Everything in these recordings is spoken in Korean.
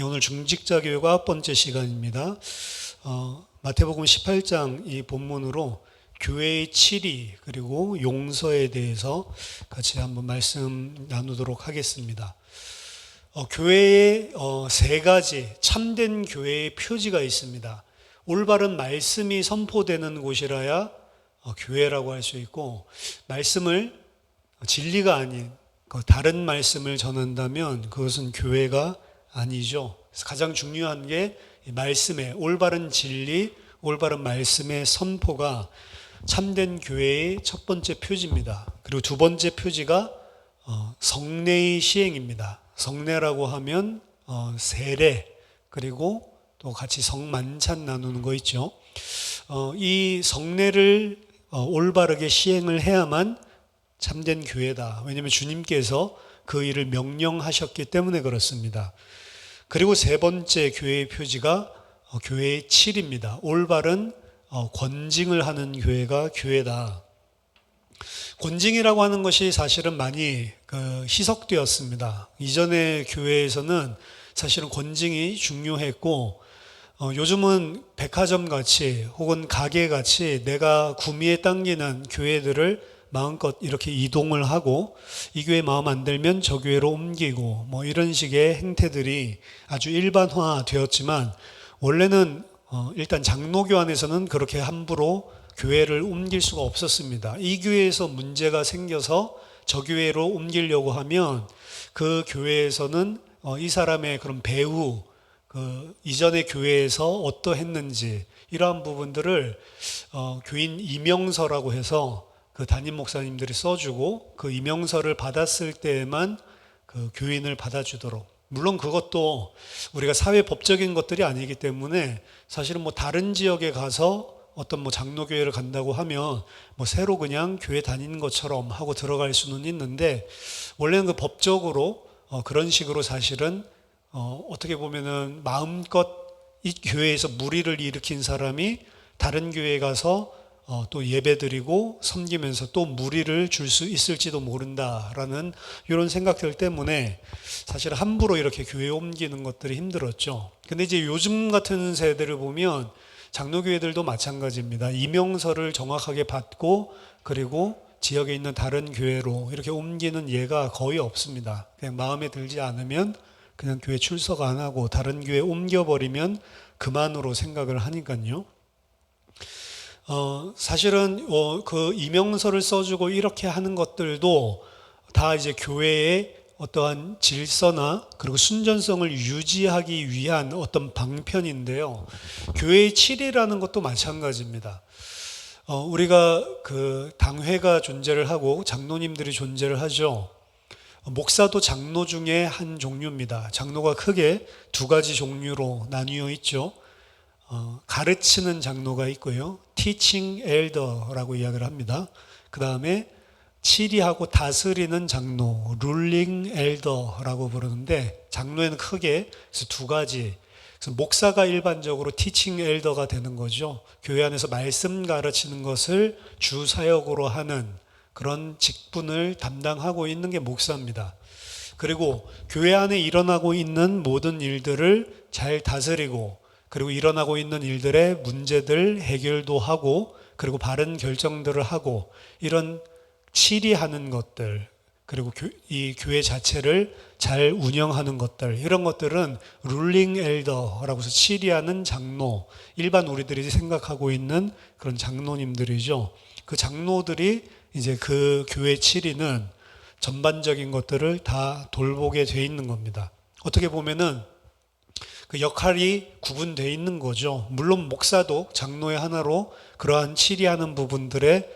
오늘 중직자 교회가 9번째 시간입니다. 마태복음 18장 이 본문으로 교회의 치리 그리고 용서에 대해서 같이 한번 말씀 나누도록 하겠습니다. 교회에 세 가지 참된 교회의 표지가 있습니다. 올바른 말씀이 선포되는 곳이라야 교회라고 할 수 있고, 말씀을 진리가 아닌 다른 말씀을 전한다면 그것은 교회가 아니죠. 가장 중요한 게 말씀의 올바른 진리, 올바른 말씀의 선포가 참된 교회의 첫 번째 표지입니다. 그리고 두 번째 표지가 성례의 시행입니다. 성례라고 하면 세례, 그리고 또 같이 성만찬 나누는 거 있죠. 이 성례를 올바르게 시행을 해야만 참된 교회다. 왜냐하면 주님께서 그 일을 명령하셨기 때문에 그렇습니다. 그리고 세 번째 교회의 표지가 교회의 칠입니다. 올바른 권징을 하는 교회가 교회다. 권징이라고 하는 것이 사실은 많이 희석되었습니다. 이전의 교회에서는 사실은 권징이 중요했고, 요즘은 백화점 같이 혹은 가게 같이 내가 구미에 당기는 교회들을 마음껏 이렇게 이동을 하고, 이 교회 마음 안 들면 저 교회로 옮기고 이런 식의 행태들이 아주 일반화되었지만, 원래는 일단 장로교 안에서는 그렇게 함부로 교회를 옮길 수가 없었습니다. 이 교회에서 문제가 생겨서 저 교회로 옮기려고 하면 그 교회에서는 이 사람의 그런 배후, 이전의 교회에서 어떠했는지 이러한 부분들을 교인 임명서라고 해서 그 담임 목사님들이 써주고, 그 임명서를 받았을 때에만 그 교인을 받아주도록. 물론 그것도 우리가 사회법적인 것들이 아니기 때문에 사실은 다른 지역에 가서 어떤 장로교회를 간다고 하면 새로 그냥 교회 다니는 것처럼 하고 들어갈 수는 있는데, 원래는 그 법적으로 그런 식으로 사실은 어떻게 보면은 마음껏 이 교회에서 무리를 일으킨 사람이 다른 교회에 가서 또 예배드리고 섬기면서 또 무리를 줄 수 있을지도 모른다라는 이런 생각들 때문에 사실 함부로 이렇게 교회 옮기는 것들이 힘들었죠. 근데 이제 요즘 같은 세대를 보면 장로교회들도 마찬가지입니다. 임명서를 정확하게 받고 그리고 지역에 있는 다른 교회로 이렇게 옮기는 예가 거의 없습니다. 그냥 마음에 들지 않으면 그냥 교회 출석 안 하고 다른 교회 옮겨버리면 그만으로 생각을 하니까요. 사실은 그 임명서를 써주고 이렇게 하는 것들도 다 이제 교회의 어떠한 질서나 그리고 순전성을 유지하기 위한 어떤 방편인데요. 교회의 칠이라는 것도 마찬가지입니다. 우리가 그 당회가 존재를 하고 장로님들이 존재를 하죠. 목사도 장로 중에 한 종류입니다. 장로가 크게 두 가지 종류로 나뉘어 있죠. 가르치는 장로가 있고요. teaching elder라고 이야기를 합니다. 그 다음에 치리하고 다스리는 장로, ruling elder라고 부르는데, 장로에는 크게 두 가지. 그래서 목사가 일반적으로 teaching elder가 되는 거죠. 교회 안에서 말씀 가르치는 것을 주 사역으로 하는 그런 직분을 담당하고 있는 게 목사입니다. 그리고 교회 안에 일어나고 있는 모든 일들을 잘 다스리고, 그리고 일어나고 있는 일들의 문제들 해결도 하고, 그리고 바른 결정들을 하고, 이런 치리하는 것들, 그리고 이 교회 자체를 잘 운영하는 것들, 이런 것들은 룰링 엘더라고 해서 치리하는 장로, 일반 우리들이 생각하고 있는 그런 장로님들이죠. 그 장로들이 이제 그 교회 치리는 전반적인 것들을 다 돌보게 돼 있는 겁니다. 어떻게 보면은 그 역할이 구분되어 있는 거죠. 물론 목사도 장로의 하나로 그러한 치리하는 부분들에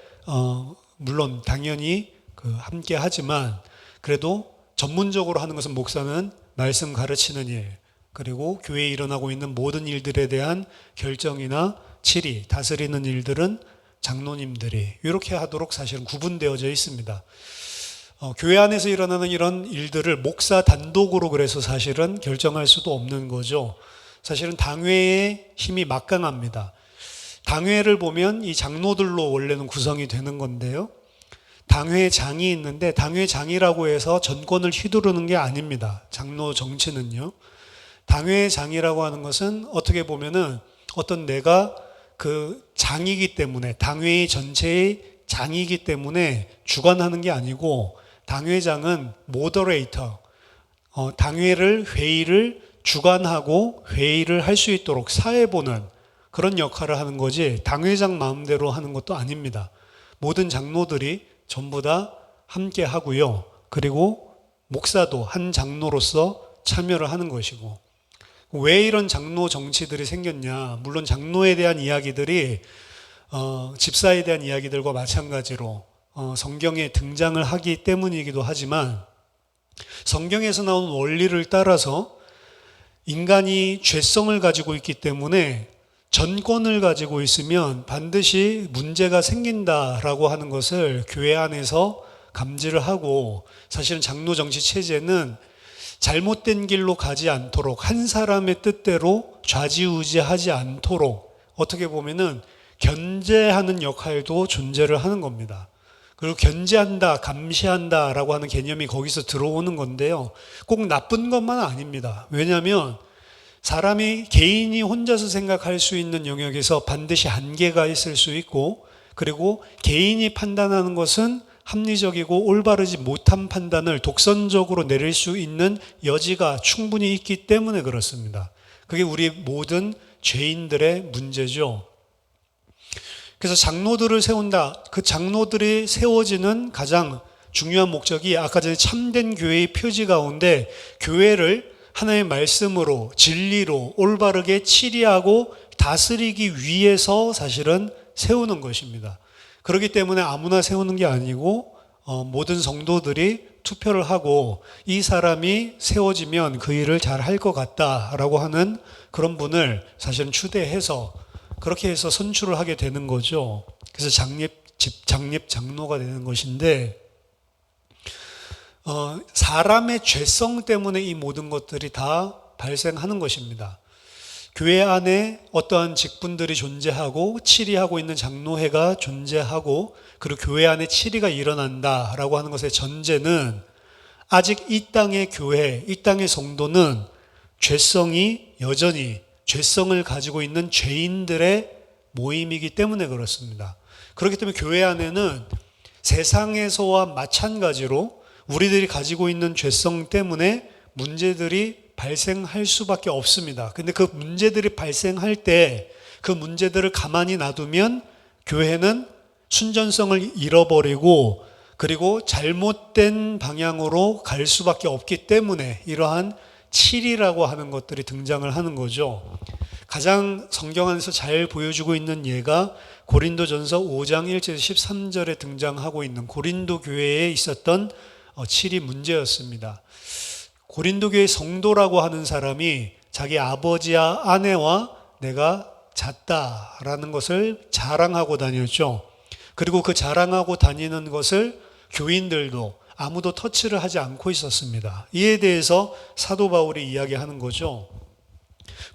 물론 당연히 함께 하지만, 그래도 전문적으로 하는 것은 목사는 말씀 가르치는 일, 그리고 교회에 일어나고 있는 모든 일들에 대한 결정이나 치리, 다스리는 일들은 장로님들이 이렇게 하도록 사실은 구분되어져 있습니다. 교회 안에서 일어나는 이런 일들을 목사 단독으로 그래서 사실은 결정할 수도 없는 거죠. 사실은 당회의 힘이 막강합니다. 당회를 보면 이 장로들로 원래는 구성이 되는 건데요. 당회장이 있는데 당회장이라고 해서 전권을 휘두르는 게 아닙니다. 장로 정치는요. 당회장이라고 하는 것은 어떻게 보면은 어떤 내가 그 장이기 때문에, 당회 전체의 장이기 때문에 주관하는 게 아니고, 당회장은 모더레이터, 회의를 주관하고 회의를 할 수 있도록 사회 보는 그런 역할을 하는 거지, 당회장 마음대로 하는 것도 아닙니다. 모든 장로들이 전부 다 함께 하고요. 그리고 목사도 한 장로로서 참여를 하는 것이고, 왜 이런 장로 정치들이 생겼냐? 물론 장로에 대한 이야기들이 집사에 대한 이야기들과 마찬가지로 성경에 등장을 하기 때문이기도 하지만, 성경에서 나온 원리를 따라서 인간이 죄성을 가지고 있기 때문에 전권을 가지고 있으면 반드시 문제가 생긴다라고 하는 것을 교회 안에서 감지를 하고, 사실은 장로 정치 체제는 잘못된 길로 가지 않도록, 한 사람의 뜻대로 좌지우지하지 않도록 어떻게 보면은 견제하는 역할도 존재를 하는 겁니다. 그리고 견제한다, 감시한다 라고 하는 개념이 거기서 들어오는 건데요, 꼭 나쁜 것만 아닙니다. 왜냐하면 사람이 개인이 혼자서 생각할 수 있는 영역에서 반드시 한계가 있을 수 있고, 그리고 개인이 판단하는 것은 합리적이고 올바르지 못한 판단을 독선적으로 내릴 수 있는 여지가 충분히 있기 때문에 그렇습니다. 그게 우리 모든 죄인들의 문제죠. 그래서 장로들을 세운다. 그 장로들이 세워지는 가장 중요한 목적이 아까 전에 참된 교회의 표지 가운데 교회를 하나님의 말씀으로, 진리로 올바르게 치리하고 다스리기 위해서 사실은 세우는 것입니다. 그렇기 때문에 아무나 세우는 게 아니고 모든 성도들이 투표를 하고 이 사람이 세워지면 그 일을 잘 할 것 같다라고 하는 그런 분을 사실은 추대해서 그렇게 해서 선출을 하게 되는 거죠. 그래서 장로가 되는 것인데, 사람의 죄성 때문에 이 모든 것들이 다 발생하는 것입니다. 교회 안에 어떠한 직분들이 존재하고 치리하고 있는 장로회가 존재하고, 그리고 교회 안에 치리가 일어난다라고 하는 것의 전제는 아직 이 땅의 교회, 이 땅의 성도는 여전히 죄성을 가지고 있는 죄인들의 모임이기 때문에 그렇습니다. 그렇기 때문에 교회 안에는 세상에서와 마찬가지로 우리들이 가지고 있는 죄성 때문에 문제들이 발생할 수밖에 없습니다. 근데 그 문제들이 발생할 때 그 문제들을 가만히 놔두면 교회는 순전성을 잃어버리고, 그리고 잘못된 방향으로 갈 수밖에 없기 때문에 이러한 치리라고 하는 것들이 등장을 하는 거죠. 가장 성경 안에서 잘 보여주고 있는 예가 고린도전서 5장 1절 13절에 등장하고 있는 고린도 교회에 있었던 치리 문제였습니다. 고린도 교회 성도라고 하는 사람이 자기 아버지와 아내와 내가 잤다라는 것을 자랑하고 다녔죠. 그리고 그 자랑하고 다니는 것을 교인들도 아무도 터치를 하지 않고 있었습니다. 이에 대해서 사도 바울이 이야기하는 거죠.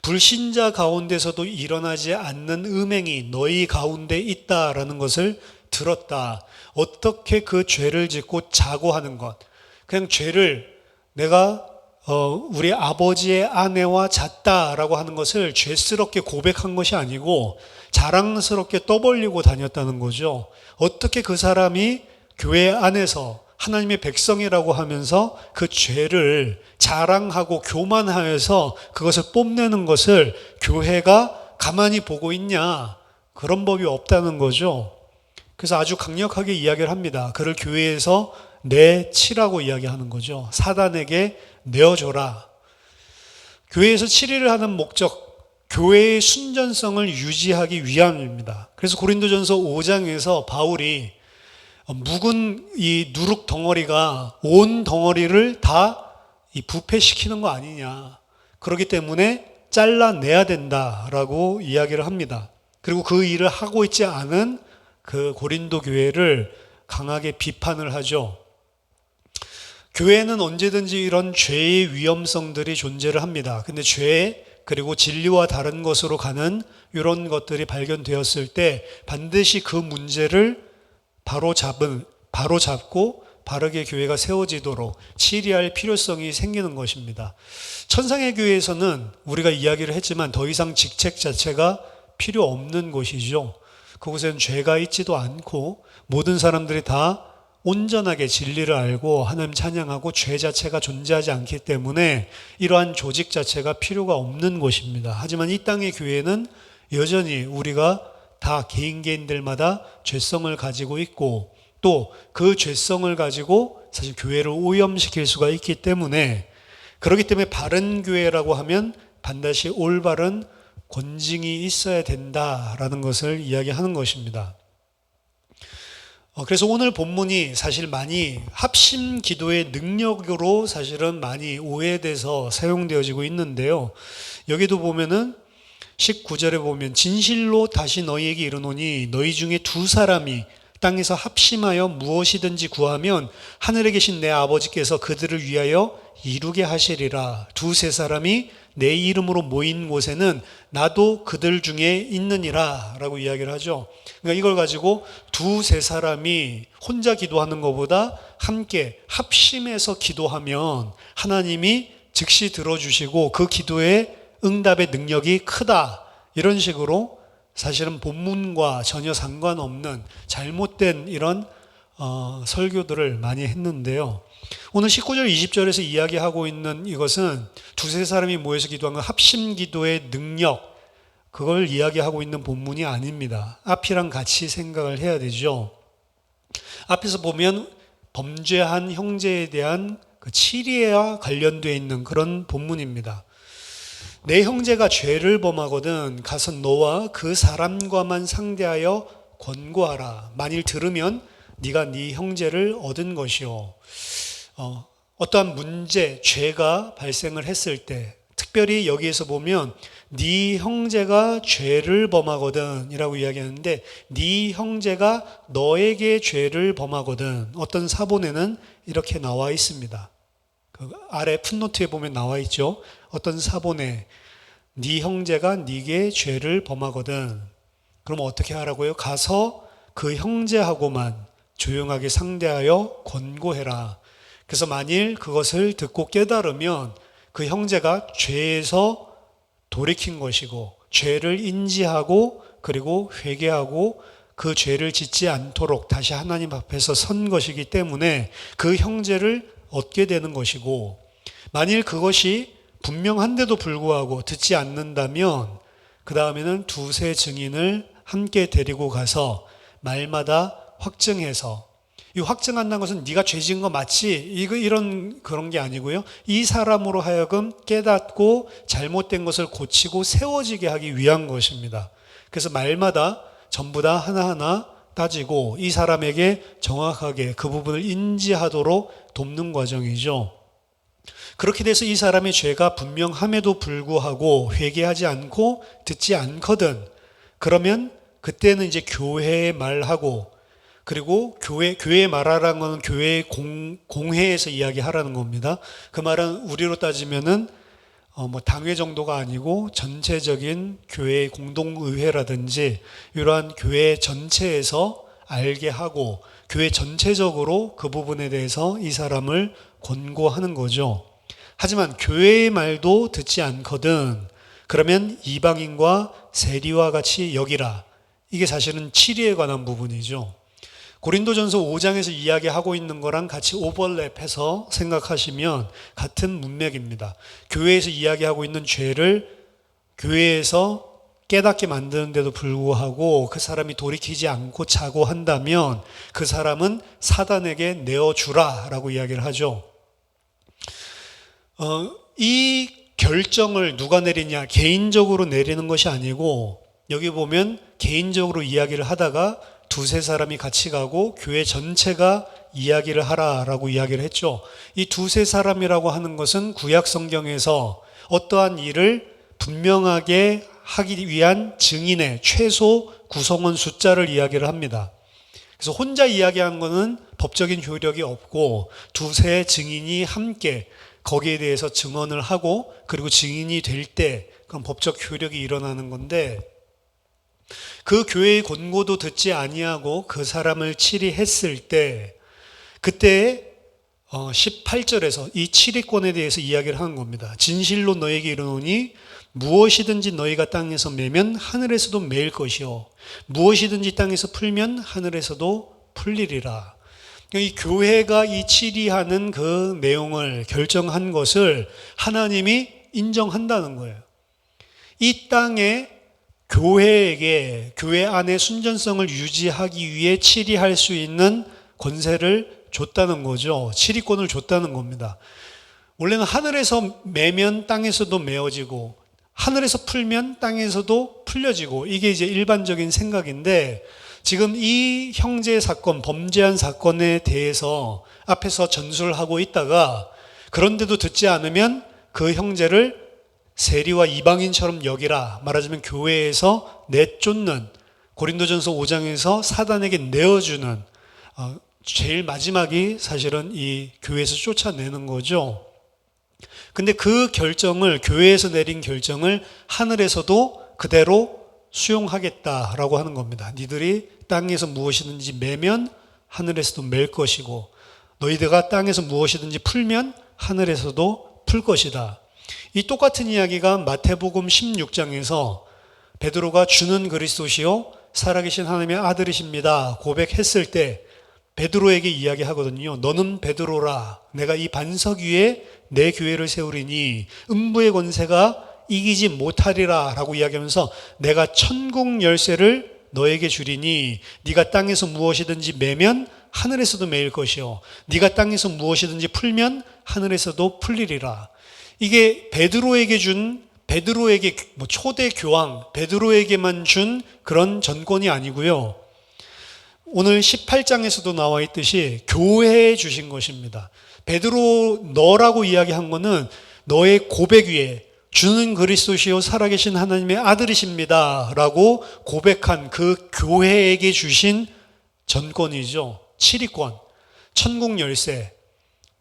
불신자 가운데서도 일어나지 않는 음행이 너희 가운데 있다라는 것을 들었다. 어떻게 그 죄를 짓고 자고 하는 것, 그냥 죄를 내가 우리 아버지의 아내와 잤다라고 하는 것을 죄스럽게 고백한 것이 아니고 자랑스럽게 떠벌리고 다녔다는 거죠. 어떻게 그 사람이 교회 안에서 하나님의 백성이라고 하면서 그 죄를 자랑하고 교만하여서 그것을 뽐내는 것을 교회가 가만히 보고 있냐? 그런 법이 없다는 거죠. 그래서 아주 강력하게 이야기를 합니다. 그를 교회에서 내치라고 이야기하는 거죠. 사단에게 내어줘라. 교회에서 치리를 하는 목적, 교회의 순전성을 유지하기 위함입니다. 그래서 고린도전서 5장에서 바울이 묵은 이 누룩 덩어리가 온 덩어리를 다 이 부패시키는 거 아니냐. 그렇기 때문에 잘라내야 된다라고 이야기를 합니다. 그리고 그 일을 하고 있지 않은 그 고린도 교회를 강하게 비판을 하죠. 교회는 언제든지 이런 죄의 위험성들이 존재를 합니다. 근데 죄 그리고 진리와 다른 것으로 가는 이런 것들이 발견되었을 때 반드시 그 문제를 바로 잡고 바르게 교회가 세워지도록 치리할 필요성이 생기는 것입니다. 천상의 교회에서는 우리가 이야기를 했지만 더 이상 직책 자체가 필요 없는 곳이죠. 그곳에는 죄가 있지도 않고 모든 사람들이 다 온전하게 진리를 알고 하나님 찬양하고 죄 자체가 존재하지 않기 때문에 이러한 조직 자체가 필요가 없는 곳입니다. 하지만 이 땅의 교회는 여전히 우리가 다 개인들마다 죄성을 가지고 있고 또 그 죄성을 가지고 사실 교회를 오염시킬 수가 있기 때문에 그렇기 때문에 바른 교회라고 하면 반드시 올바른 권징이 있어야 된다라는 것을 이야기하는 것입니다. 그래서 오늘 본문이 사실 많이 합심 기도의 능력으로 사실은 많이 오해돼서 사용되어지고 있는데요. 여기도 보면은 19절에 보면 진실로 다시 너희에게 이르노니 너희 중에 두 사람이 땅에서 합심하여 무엇이든지 구하면 하늘에 계신 내 아버지께서 그들을 위하여 이루게 하시리라. 두세 사람이 내 이름으로 모인 곳에는 나도 그들 중에 있느니라 라고 이야기를 하죠. 그러니까 이걸 가지고 두세 사람이 혼자 기도하는 것보다 함께 합심해서 기도하면 하나님이 즉시 들어주시고 그 기도의 응답의 능력이 크다. 이런 식으로 사실은 본문과 전혀 상관없는 잘못된 이런 설교들을 많이 했는데요. 오늘 19절 20절에서 이야기하고 있는 이것은 두세 사람이 모여서 기도한 건 합심 기도의 능력, 그걸 이야기하고 있는 본문이 아닙니다. 앞이랑 같이 생각을 해야 되죠. 앞에서 보면 범죄한 형제에 대한 그 치리와 관련되어 있는 그런 본문입니다. 내 형제가 죄를 범하거든 가서 너와 그 사람과만 상대하여 권고하라. 만일 들으면 네가 네 형제를 얻은 것이요. 어떠한 문제, 죄가 발생을 했을 때 특별히 여기에서 보면 네 형제가 죄를 범하거든 이라고 이야기하는데 네 형제가 너에게 죄를 범하거든 어떤 사본에는 이렇게 나와 있습니다. 그 아래 풋노트에 보면 나와 있죠. 어떤 사본에 네 형제가 네게 죄를 범하거든 그럼 어떻게 하라고요? 가서 그 형제하고만 조용하게 상대하여 권고해라. 그래서 만일 그것을 듣고 깨달으면 그 형제가 죄에서 돌이킨 것이고 죄를 인지하고 그리고 회개하고 그 죄를 짓지 않도록 다시 하나님 앞에서 선 것이기 때문에 그 형제를 얻게 되는 것이고 만일 그것이 분명한데도 불구하고 듣지 않는다면 그 다음에는 두세 증인을 함께 데리고 가서 말마다 확증해서 이 확증한다는 것은 네가 죄 지은 거 맞지? 이런 그런 게 아니고요. 이 사람으로 하여금 깨닫고 잘못된 것을 고치고 세워지게 하기 위한 것입니다. 그래서 말마다 전부 다 하나하나 따지고 이 사람에게 정확하게 그 부분을 인지하도록 돕는 과정이죠. 그렇게 돼서 이 사람의 죄가 분명함에도 불구하고 회개하지 않고 듣지 않거든. 그러면 그때는 이제 교회에 말하고 그리고 교회에 말하라는 건 교회 공회에서 이야기하라는 겁니다. 그 말은 우리로 따지면은 당회 정도가 아니고 전체적인 교회 공동의회라든지 이러한 교회 전체에서 알게 하고 교회 전체적으로 그 부분에 대해서 이 사람을 권고하는 거죠. 하지만 교회의 말도 듣지 않거든. 그러면 이방인과 세리와 같이 여기라. 이게 사실은 치리에 관한 부분이죠. 고린도전서 5장에서 이야기하고 있는 거랑 같이 오버랩해서 생각하시면 같은 문맥입니다. 교회에서 이야기하고 있는 죄를 교회에서 깨닫게 만드는데도 불구하고 그 사람이 돌이키지 않고 자고 한다면 그 사람은 사단에게 내어주라 라고 이야기를 하죠. 이 결정을 누가 내리냐? 개인적으로 내리는 것이 아니고 여기 보면 개인적으로 이야기를 하다가 두세 사람이 같이 가고 교회 전체가 이야기를 하라라고 이야기를 했죠. 이 두세 사람이라고 하는 것은 구약 성경에서 어떠한 일을 분명하게 하기 위한 증인의 최소 구성원 숫자를 이야기를 합니다. 그래서 혼자 이야기하는 것은 법적인 효력이 없고 두세 증인이 함께 거기에 대해서 증언을 하고 그리고 증인이 될 때 그건 법적 효력이 일어나는 건데 그 교회의 권고도 듣지 아니하고 그 사람을 치리했을 때 그때 18절에서 이 7위권에 대해서 이야기를 하는 겁니다. 진실로 너에게 이르노니 무엇이든지 너희가 땅에서 매면 하늘에서도 매일 것이요 무엇이든지 땅에서 풀면 하늘에서도 풀리리라. 이 교회가 이 7위하는 그 내용을 결정한 것을 하나님이 인정한다는 거예요. 이 땅에 교회에게 교회 안의 순전성을 유지하기 위해 7위할 수 있는 권세를 줬다는 거죠. 7위권을 줬다는 겁니다. 원래는 하늘에서 매면 땅에서도 메어지고 하늘에서 풀면 땅에서도 풀려지고 이게 이제 일반적인 생각인데 지금 이 형제 사건, 범죄한 사건에 대해서 앞에서 전술을 하고 있다가 그런데도 듣지 않으면 그 형제를 세리와 이방인처럼 여기라. 말하자면 교회에서 내쫓는, 고린도전서 5장에서 사단에게 내어주는 제일 마지막이 사실은 이 교회에서 쫓아내는 거죠. 근데 그 결정을, 교회에서 내린 결정을 하늘에서도 그대로 수용하겠다라고 하는 겁니다. 니들이 땅에서 무엇이든지 매면 하늘에서도 맬 것이고 너희들가 땅에서 무엇이든지 풀면 하늘에서도 풀 것이다. 이 똑같은 이야기가 마태복음 16장에서 베드로가 주는 그리스도시요 살아계신 하나님의 아들이십니다 고백했을 때 베드로에게 이야기하거든요. 너는 베드로라. 내가 이 반석 위에 내 교회를 세우리니 음부의 권세가 이기지 못하리라 라고 이야기하면서 내가 천국 열쇠를 너에게 주리니 네가 땅에서 무엇이든지 매면 하늘에서도 매일 것이요 네가 땅에서 무엇이든지 풀면 하늘에서도 풀리리라. 이게 베드로에게 초대 교황 베드로에게만 준 그런 전권이 아니고요. 오늘 18장에서도 나와 있듯이 교회에 주신 것입니다. 베드로 너라고 이야기한 거는 너의 고백 위에 주는 그리스도시요 살아계신 하나님의 아들이십니다 라고 고백한 그 교회에게 주신 전권이죠. 7위권, 천국 열쇠.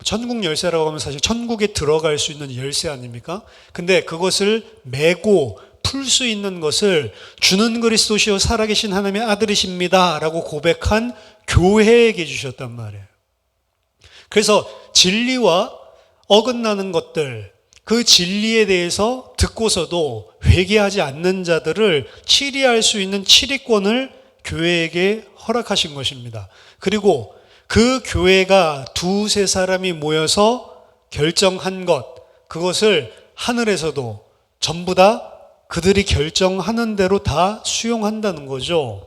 천국 열쇠라고 하면 사실 천국에 들어갈 수 있는 열쇠 아닙니까? 근데 그것을 메고 풀 수 있는 것을 주는 그리스도시요 살아계신 하나님의 아들이십니다 라고 고백한 교회에게 주셨단 말이에요. 그래서 진리와 어긋나는 것들, 그 진리에 대해서 듣고서도 회개하지 않는 자들을 치리할 수 있는 치리권을 교회에게 허락하신 것입니다. 그리고 그 교회가 두세 사람이 모여서 결정한 것, 그것을 하늘에서도 전부 다 그들이 결정하는 대로 다 수용한다는 거죠.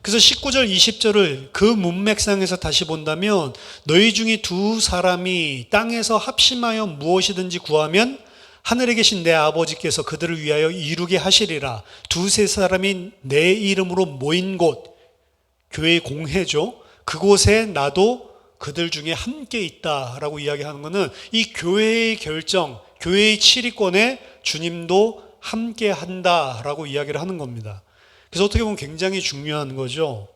그래서 19절 20절을 그 문맥상에서 다시 본다면 너희 중에 두 사람이 땅에서 합심하여 무엇이든지 구하면 하늘에 계신 내 아버지께서 그들을 위하여 이루게 하시리라. 두세 사람이 내 이름으로 모인 곳, 교회의 공회죠. 그곳에 나도 그들 중에 함께 있다라고 이야기하는 것은 이 교회의 결정, 교회의 치리권에 주님도 함께 한다라고 이야기를 하는 겁니다. 그래서 어떻게 보면 굉장히 중요한 거죠.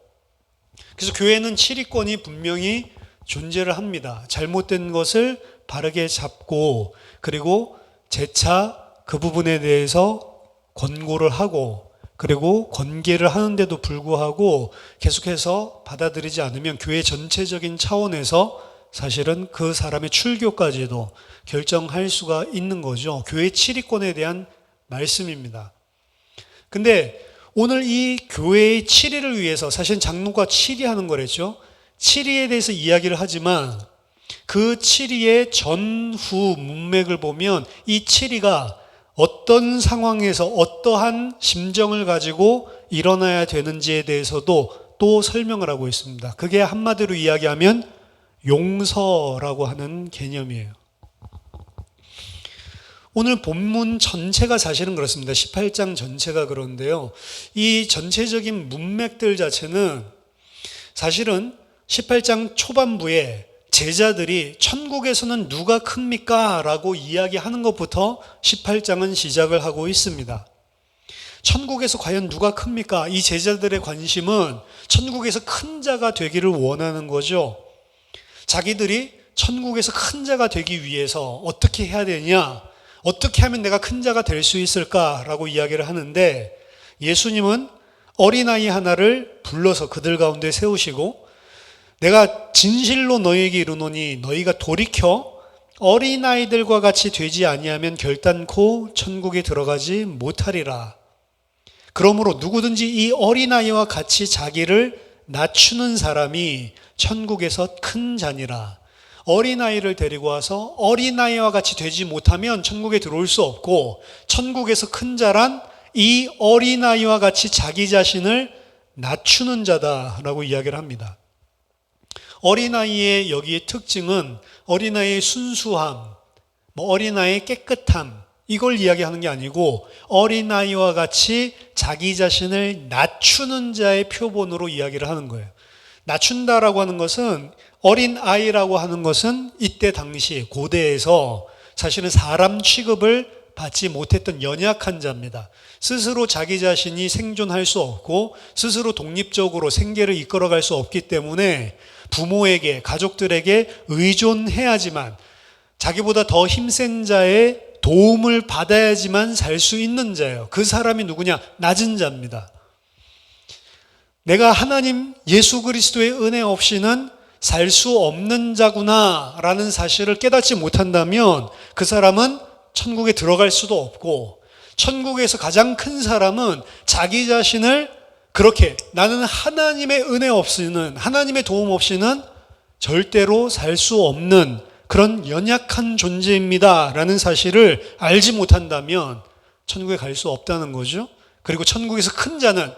그래서 교회는 치리권이 분명히 존재를 합니다. 잘못된 것을 바르게 잡고 그리고 재차 그 부분에 대해서 권고를 하고 그리고 권계를 하는데도 불구하고 계속해서 받아들이지 않으면 교회 전체적인 차원에서 사실은 그 사람의 출교까지도 결정할 수가 있는 거죠. 교회 치리권에 대한 말씀입니다. 근데 오늘 이 교회의 치리를 위해서 사실 장로가 치리하는 거랬죠. 치리에 대해서 이야기를 하지만 그 치리의 전후 문맥을 보면 이 치리가 어떤 상황에서 어떠한 심정을 가지고 일어나야 되는지에 대해서도 또 설명을 하고 있습니다. 그게 한마디로 이야기하면 용서라고 하는 개념이에요. 오늘 본문 전체가 사실은 그렇습니다. 18장 전체가 그런데요. 이 전체적인 문맥들 자체는 사실은 18장 초반부에 제자들이 천국에서는 누가 큽니까? 라고 이야기하는 것부터 18장은 시작을 하고 있습니다. 천국에서 과연 누가 큽니까? 이 제자들의 관심은 천국에서 큰 자가 되기를 원하는 거죠. 자기들이 천국에서 큰 자가 되기 위해서 어떻게 해야 되냐? 어떻게 하면 내가 큰 자가 될 수 있을까라고 이야기를 하는데 예수님은 어린아이 하나를 불러서 그들 가운데 세우시고 내가 진실로 너희에게 이르노니 너희가 돌이켜 어린아이들과 같이 되지 아니하면 결단코 천국에 들어가지 못하리라. 그러므로 누구든지 이 어린아이와 같이 자기를 낮추는 사람이 천국에서 큰 자니라. 어린아이를 데리고 와서 어린아이와 같이 되지 못하면 천국에 들어올 수 없고, 천국에서 큰 자란 이 어린아이와 같이 자기 자신을 낮추는 자다라고 이야기를 합니다. 어린아이의 여기의 특징은 어린아이의 순수함, 어린아이의 깨끗함, 이걸 이야기하는 게 아니고 어린아이와 같이 자기 자신을 낮추는 자의 표본으로 이야기를 하는 거예요. 낮춘다라고 하는 것은, 어린아이라고 하는 것은 이때 당시 고대에서 사실은 사람 취급을 받지 못했던 연약한 자입니다. 스스로 자기 자신이 생존할 수 없고 스스로 독립적으로 생계를 이끌어갈 수 없기 때문에 부모에게, 가족들에게 의존해야지만, 자기보다 더 힘센 자의 도움을 받아야지만 살 수 있는 자예요. 그 사람이 누구냐? 낮은 자입니다. 내가 하나님 예수 그리스도의 은혜 없이는 살 수 없는 자구나 라는 사실을 깨닫지 못한다면 그 사람은 천국에 들어갈 수도 없고, 천국에서 가장 큰 사람은 자기 자신을 그렇게 나는 하나님의 은혜 없이는, 하나님의 도움 없이는 절대로 살 수 없는 그런 연약한 존재입니다 라는 사실을 알지 못한다면 천국에 갈 수 없다는 거죠. 그리고 천국에서 큰 자는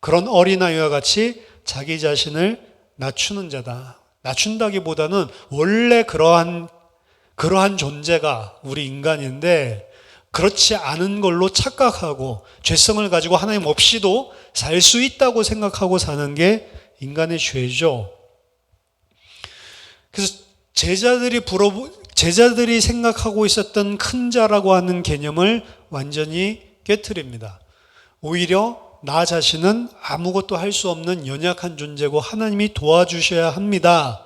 그런 어린아이와 같이 자기 자신을 낮추는 자다. 낮춘다기보다는 원래 그러한 존재가 우리 인간인데 그렇지 않은 걸로 착각하고 죄성을 가지고 하나님 없이도 살 수 있다고 생각하고 사는 게 인간의 죄죠. 그래서 제자들이 생각하고 있었던 큰 자라고 하는 개념을 완전히 깨트립니다. 오히려 나 자신은 아무것도 할 수 없는 연약한 존재고 하나님이 도와주셔야 합니다.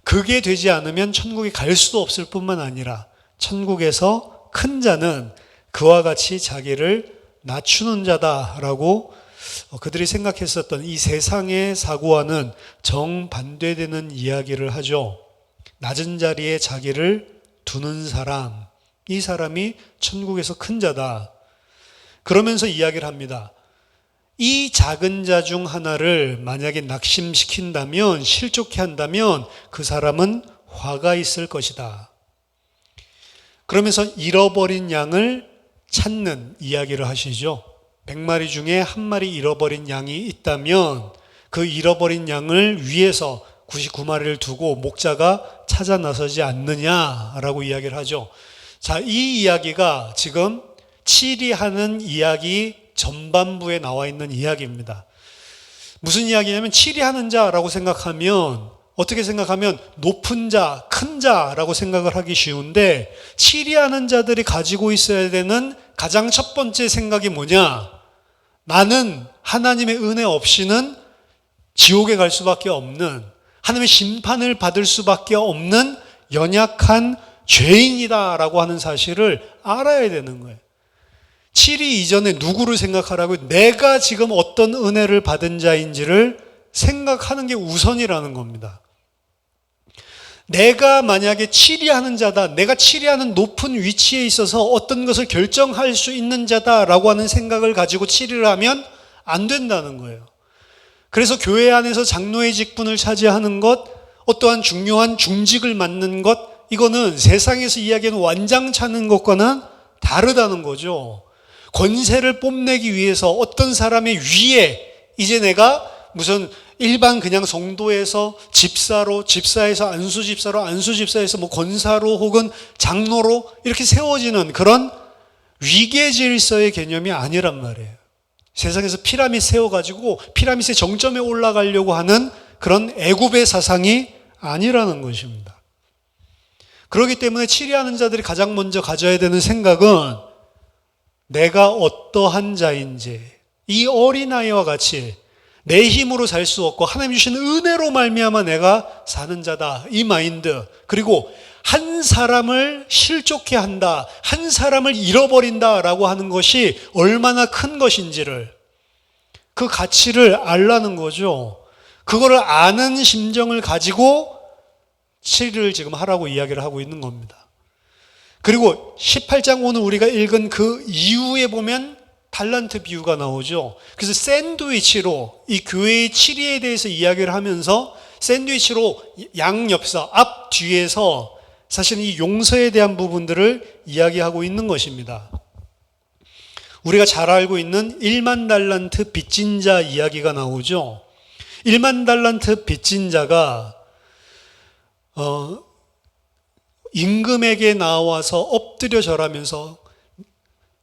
그게 되지 않으면 천국에 갈 수도 없을 뿐만 아니라 천국에서 큰 자는 그와 같이 자기를 낮추는 자다라고 그들이 생각했었던 이 세상의 사고와는 정반대되는 이야기를 하죠. 낮은 자리에 자기를 두는 사람, 이 사람이 천국에서 큰 자다. 그러면서 이야기를 합니다. 이 작은 자 중 하나를 만약에 낙심시킨다면, 실족해 한다면 그 사람은 화가 있을 것이다. 그러면서 잃어버린 양을 찾는 이야기를 하시죠. 100마리 중에 한 마리 잃어버린 양이 있다면 그 잃어버린 양을 위해서 99마리를 두고 목자가 찾아 나서지 않느냐라고 이야기를 하죠. 자, 이 이야기가 지금 치리하는 이야기 전반부에 나와 있는 이야기입니다. 무슨 이야기냐면, 치리하는 자라고 생각하면, 어떻게 생각하면 높은 자, 큰 자라고 생각을 하기 쉬운데, 치리하는 자들이 가지고 있어야 되는 가장 첫 번째 생각이 뭐냐? 나는 하나님의 은혜 없이는 지옥에 갈 수밖에 없는, 하나님의 심판을 받을 수밖에 없는 연약한 죄인이다라고 하는 사실을 알아야 되는 거예요. 치리 이전에 누구를 생각하라고요? 내가 지금 어떤 은혜를 받은 자인지를 생각하는 게 우선이라는 겁니다. 내가 만약에 치리하는 자다, 내가 치리하는 높은 위치에 있어서 어떤 것을 결정할 수 있는 자다라고 하는 생각을 가지고 치리를 하면 안 된다는 거예요. 그래서 교회 안에서 장로의 직분을 차지하는 것, 어떠한 중요한 중직을 맡는 것, 이거는 세상에서 이야기하는 완장 차는 것과는 다르다는 거죠. 권세를 뽐내기 위해서 어떤 사람의 위에 이제 내가 무슨 일반 그냥 성도에서 집사에서 안수집사에서 뭐 권사로 혹은 장로로 이렇게 세워지는 그런 위계 질서의 개념이 아니란 말이에요. 세상에서 피라미드 세워가지고 피라미드의 정점에 올라가려고 하는 그런 애굽의 사상이 아니라는 것입니다. 그렇기 때문에 치리하는 자들이 가장 먼저 가져야 되는 생각은 내가 어떠한 자인지, 이 어린아이와 같이 내 힘으로 살 수 없고 하나님 주신 은혜로 말미암아 내가 사는 자다, 이 마인드. 그리고 한 사람을 실족해 한다, 한 사람을 잃어버린다라고 하는 것이 얼마나 큰 것인지를, 그 가치를 알라는 거죠. 그거를 아는 심정을 가지고 7일을 지금 하라고 이야기를 하고 있는 겁니다. 그리고 18장 오늘 우리가 읽은 그 이후에 보면 달란트 비유가 나오죠. 그래서 샌드위치로 이 교회의 7위에 대해서 이야기를 하면서 샌드위치로 양옆서 앞 뒤에서 사실은 이 용서에 대한 부분들을 이야기하고 있는 것입니다. 우리가 잘 알고 있는 1만 달란트 빚진 자 이야기가 나오죠. 1만 달란트 빚진 자가 임금에게 나와서 엎드려 절하면서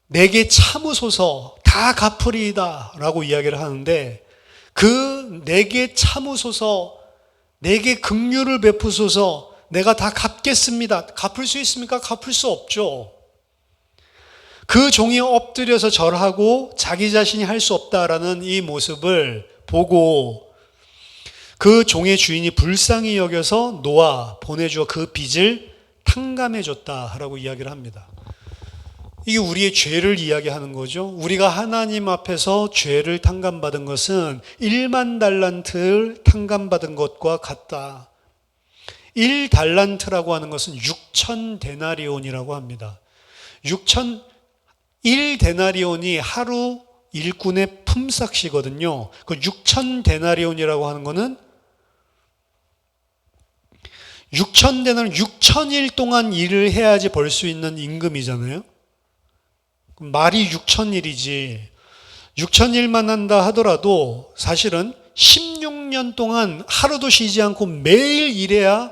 내게 참으소서 다 갚으리이다 라고 이야기를 하는데, 그 내게 참으소서, 내게 긍휼을 베푸소서, 내가 다 갚겠습니다. 갚을 수 있습니까? 갚을 수 없죠. 그 종이 엎드려서 절하고 자기 자신이 할 수 없다라는 이 모습을 보고 그 종의 주인이 불쌍히 여겨서 놓아 보내주어 그 빚을 탕감해 줬다라고 이야기를 합니다. 이게 우리의 죄를 이야기하는 거죠. 우리가 하나님 앞에서 죄를 탕감받은 것은 1만 달란트를 탕감받은 것과 같다. 1달란트라고 하는 것은 6천 데나리온이라고 합니다. 1데나리온이 하루 일꾼의 품삯이거든요. 그 6천 데나리온이라고 하는 것은 6천 데나리온, 6천일 동안 일을 해야지 벌 수 있는 임금이잖아요. 말이 6천일이지. 6천일만 한다 하더라도 사실은 16년 동안 하루도 쉬지 않고 매일 일해야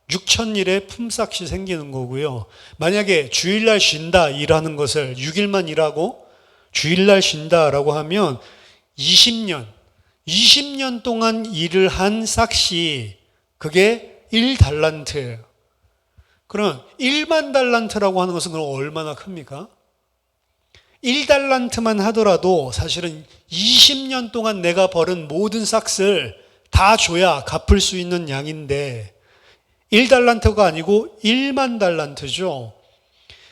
6천일의 품삯이 생기는 거고요. 만약에 주일날 쉰다 일하는 것을 6일만 일하고 주일날 쉰다라고 하면 20년 동안 일을 한 싹시, 그게 1달란트예요. 그럼 1만 달란트라고 하는 것은 그럼 얼마나 큽니까? 1달란트만 하더라도 사실은 20년 동안 내가 벌은 모든 싹을 다 줘야 갚을 수 있는 양인데 1달란트가 아니고 1만 달란트죠.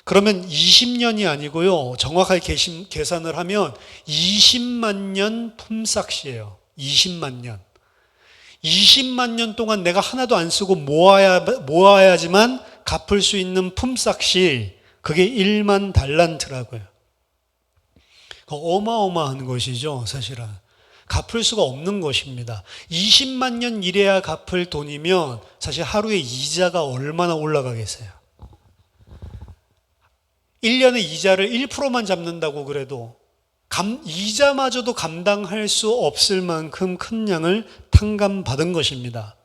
그러면 20년이 아니고요. 정확하게 계산을 하면 20만 년 품삯이에요. 20만 년. 20만 년 동안 내가 하나도 안 쓰고 모아야지만 갚을 수 있는 품삯이 그게 1만 달란트라고요. 어마어마한 것이죠, 사실은. 갚을 수가 없는 것입니다. 20만 년 일해야 갚을 돈이면 사실 하루에 이자가 얼마나 올라가겠어요. 1년에 이자를 1%만 잡는다고 그래도 이자마저도 감당할 수 없을 만큼 큰 양을 탕감받은 것입니다.